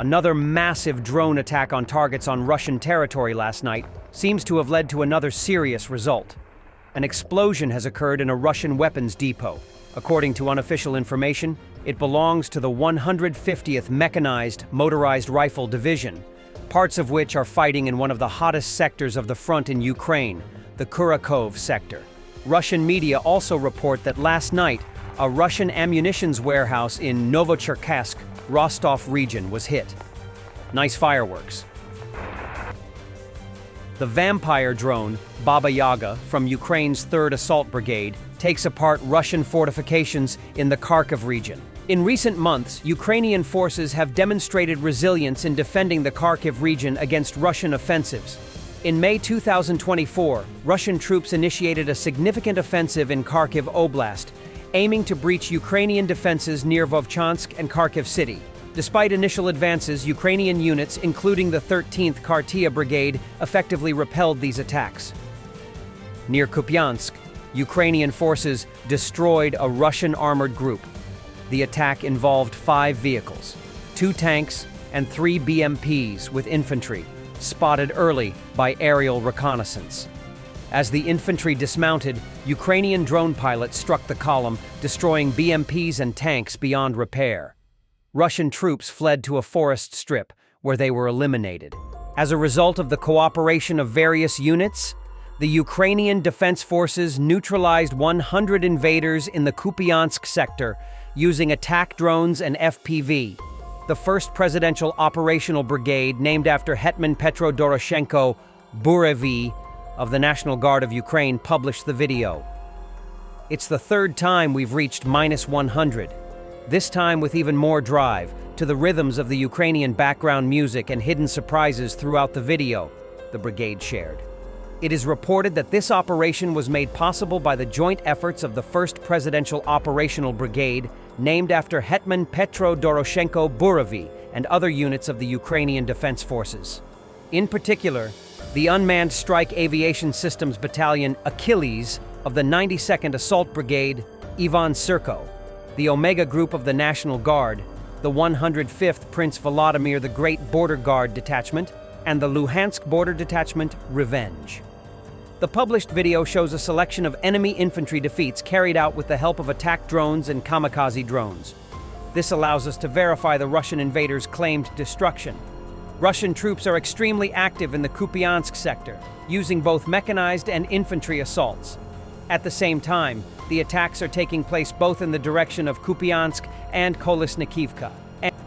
Another massive drone attack on targets on Russian territory last night seems to have led to another serious result. An explosion has occurred in a Russian weapons depot. According to unofficial information, it belongs to the 150th Mechanized Motorized Rifle Division, parts of which are fighting in one of the hottest sectors of the front in Ukraine, the Kurakhove sector. Russian media also report that last night, a Russian ammunitions warehouse in Novocherkassk, Rostov region was hit. Nice fireworks. The vampire drone, Baba Yaga, from Ukraine's 3rd Assault Brigade, takes apart Russian fortifications in the Kharkiv region. In recent months, Ukrainian forces have demonstrated resilience in defending the Kharkiv region against Russian offensives. In May 2024, Russian troops initiated a significant offensive in Kharkiv Oblast, aiming to breach Ukrainian defenses near Vovchansk and Kharkiv city. Despite initial advances, Ukrainian units, including the 13th Kartia Brigade, effectively repelled these attacks. Near Kupiansk, Ukrainian forces destroyed a Russian armored group. The attack involved 5 vehicles, 2 tanks, and 3 BMPs with infantry, spotted early by aerial reconnaissance. As the infantry dismounted, Ukrainian drone pilots struck the column, destroying BMPs and tanks beyond repair. Russian troops fled to a forest strip, where they were eliminated. As a result of the cooperation of various units, the Ukrainian Defense Forces neutralized 100 invaders in the Kupiansk sector using attack drones and FPV. The 1st Presidential Operational Brigade, named after Hetman Petro Doroshenko Burevy of the National Guard of Ukraine, published the video. It's the 3rd time we've reached -100, this time with even more drive, to the rhythms of the Ukrainian background music and hidden surprises throughout the video, the brigade shared. It is reported that this operation was made possible by the joint efforts of the 1st Presidential Operational Brigade, named after Hetman Petro Doroshenko Burevy, and other units of the Ukrainian Defense Forces. In particular, the Unmanned Strike Aviation Systems Battalion Achilles of the 92nd Assault Brigade, Ivan Serko, the Omega Group of the National Guard, the 105th Prince Vladimir the Great Border Guard Detachment, and the Luhansk Border Detachment Revenge. The published video shows a selection of enemy infantry defeats carried out with the help of attack drones and kamikaze drones. This allows us to verify the Russian invaders' claimed destruction. Russian troops are extremely active in the Kupiansk sector, using both mechanized and infantry assaults. At the same time, the attacks are taking place both in the direction of Kupiansk and Kolesnikivka.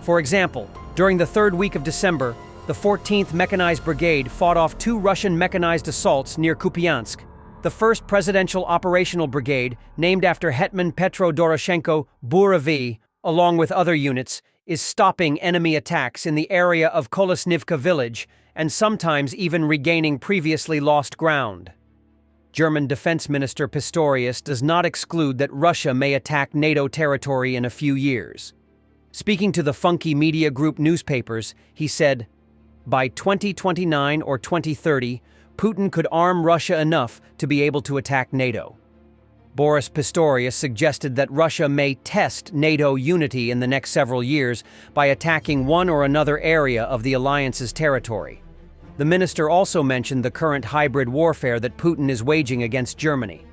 For example, during the 3rd week of December, the 14th Mechanized Brigade fought off 2 Russian mechanized assaults near Kupiansk. The 1st Presidential Operational Brigade, named after Hetman Petro Doroshenko Burevy, along with other units, is stopping enemy attacks in the area of Kolesnivka village and sometimes even regaining previously lost ground. German Defense Minister Pistorius does not exclude that Russia may attack NATO territory in a few years. Speaking to the Funky Media Group newspapers, he said, "By 2029 or 2030, Putin could arm Russia enough to be able to attack NATO." Boris Pistorius suggested that Russia may test NATO unity in the next several years by attacking one or another area of the alliance's territory. The minister also mentioned the current hybrid warfare that Putin is waging against Germany.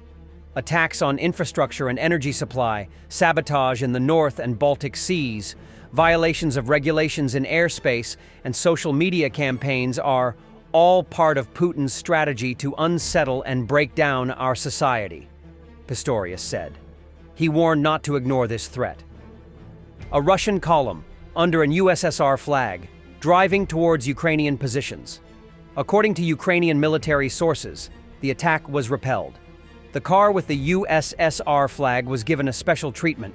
Attacks on infrastructure and energy supply, sabotage in the North and Baltic Seas, violations of regulations in airspace, and social media campaigns are all part of Putin's strategy to unsettle and break down our society, Pistorius said. He warned not to ignore this threat. A Russian column, under an USSR flag, driving towards Ukrainian positions. According to Ukrainian military sources, the attack was repelled. The car with the USSR flag was given a special treatment.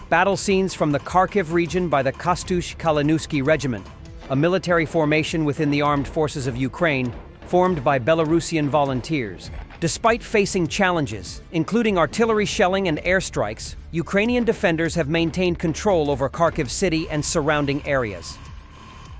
Battle scenes from the Kharkiv region by the Kastush-Kalinowski Regiment, a military formation within the armed forces of Ukraine, formed by Belarusian volunteers. Despite facing challenges, including artillery shelling and airstrikes, Ukrainian defenders have maintained control over Kharkiv city and surrounding areas.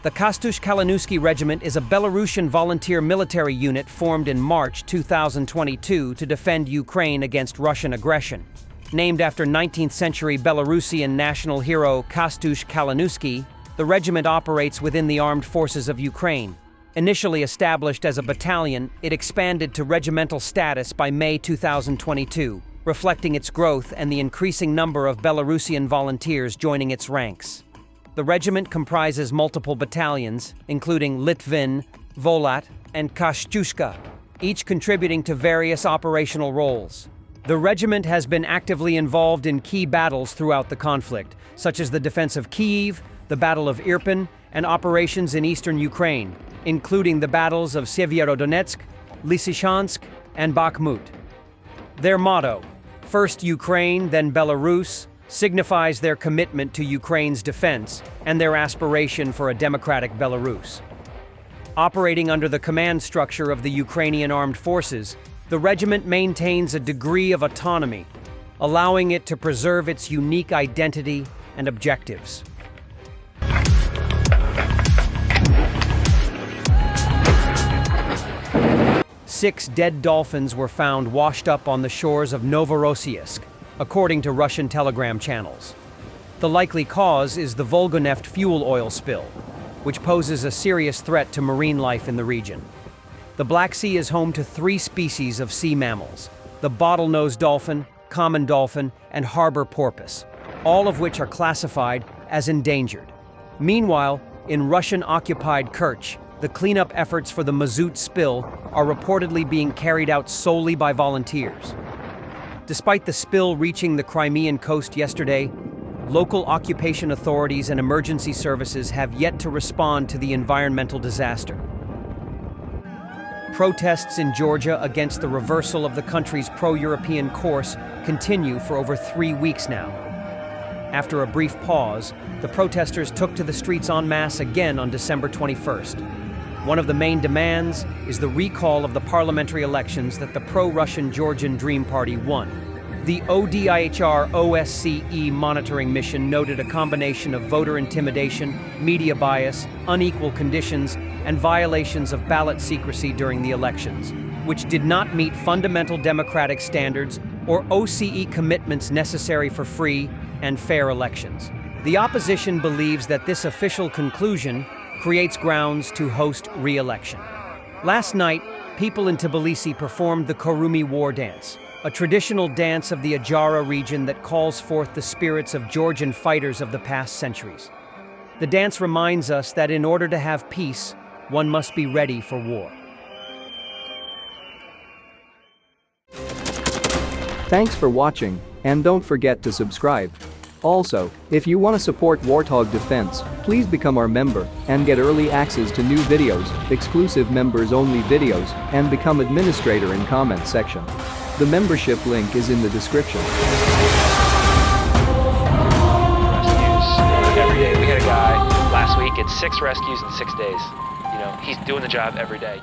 The Kastush-Kalinowski Regiment is a Belarusian volunteer military unit formed in March 2022 to defend Ukraine against Russian aggression. Named after 19th century Belarusian national hero Kastush Kalinowski, The regiment operates within the Armed Forces of Ukraine. Initially established as a battalion, it expanded to regimental status by May 2022, reflecting its growth and the increasing number of Belarusian volunteers joining its ranks. The regiment comprises multiple battalions, including Litvin, Volat, and Kostyushka, each contributing to various operational roles. The regiment has been actively involved in key battles throughout the conflict, such as the defense of Kyiv, the Battle of Irpin, and operations in eastern Ukraine, including the battles of Severodonetsk, Lysychansk, and Bakhmut. Their motto, "First Ukraine, then Belarus," signifies their commitment to Ukraine's defense and their aspiration for a democratic Belarus. Operating under the command structure of the Ukrainian Armed Forces, the regiment maintains a degree of autonomy, allowing it to preserve its unique identity and objectives. Six dead dolphins were found washed up on the shores of Novorossiysk, according to Russian telegram channels. The likely cause is the Volgoneft fuel oil spill, which poses a serious threat to marine life in the region. The Black Sea is home to 3 species of sea mammals: the bottlenose dolphin, common dolphin, and harbor porpoise, all of which are classified as endangered. Meanwhile, in Russian-occupied Kerch, the cleanup efforts for the mazout spill are reportedly being carried out solely by volunteers. Despite the spill reaching the Crimean coast yesterday, local occupation authorities and emergency services have yet to respond to the environmental disaster. Protests in Georgia against the reversal of the country's pro-European course continue for over 3 weeks now. After a brief pause, the protesters took to the streets en masse again on December 21st. One of the main demands is the recall of the parliamentary elections that the pro-Russian Georgian Dream Party won. The ODIHR OSCE monitoring mission noted a combination of voter intimidation, media bias, unequal conditions, and violations of ballot secrecy during the elections, which did not meet fundamental democratic standards or OSCE commitments necessary for free and fair elections. The opposition believes that this official conclusion creates grounds to host re-election. Last night, people in Tbilisi performed the Kurumi War Dance, a traditional dance of the Ajara region that calls forth the spirits of Georgian fighters of the past centuries. The dance reminds us that in order to have peace, one must be ready for war. Thanks for watching, and don't forget to subscribe. Also, if you want to support Warthog Defense, please become our member and get early access to new videos, exclusive members-only videos, and become administrator in comment section. The membership link is in the description. Rescues every day. We had a guy last week, it's 6 rescues in 6 days. You know, he's doing the job every day.